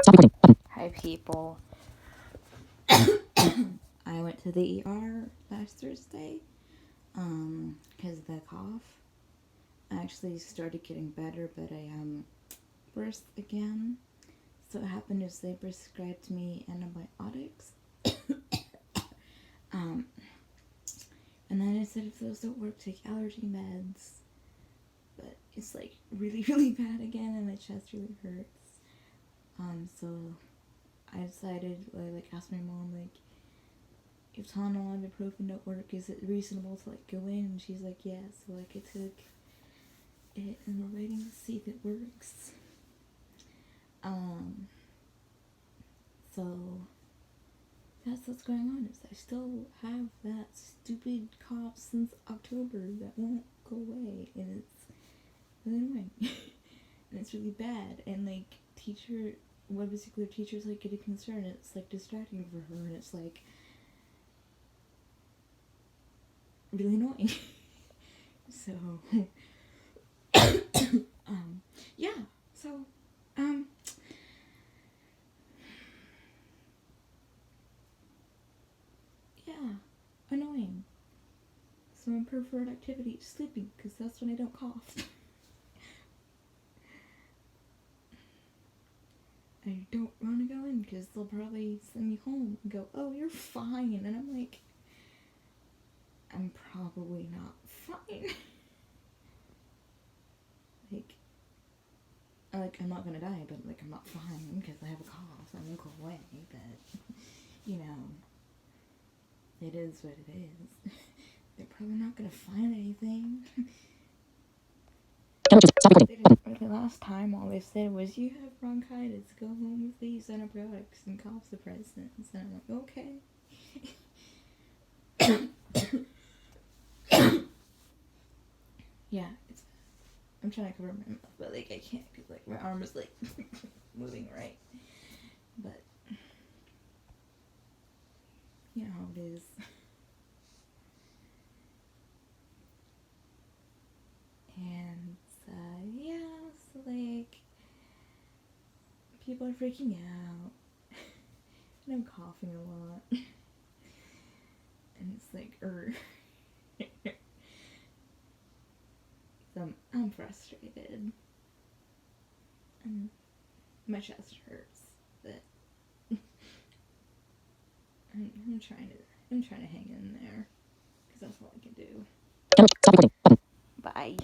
Hi, people. I went to the ER last Thursday, because of the cough. I actually started getting better, but I worse again. So what happened is they prescribed me antibiotics. um, and then I said if those don't work, take allergy meds. But it's like really, really bad again, and my chest really hurts. So I decided, I asked my mom, if Tylenol and ibuprofen don't work, is it reasonable to go in? And she's like, yeah. So I took it, and we're waiting to see if it works. So that's what's going on. Is I still have that stupid cough since October that won't go away, and it's really annoying, and it's really bad. And basically teachers getting concerned. It's distracting for her, and it's really annoying. So, yeah. So, yeah, annoying. So my preferred activity is sleeping, because that's when I don't cough. I don't want to go in, because they'll probably send me home and go, oh, you're fine. And I'm like, I'm probably not fine. I'm not gonna die, but I'm not fine because I have a cough. I won't go away, but it is what it is. They're probably not gonna find anything. The last time all they said was, you have bronchitis, go home with these antibiotics and cough suppressants. And I'm like, okay. Yeah, I'm trying to cover my mouth, but I can't because my arm is moving right. But you know how it is. And yeah, so people are freaking out, and I'm coughing a lot, and it's so I'm frustrated, and my chest hurts, but I'm trying to hang in there, because that's all I can do. Bye.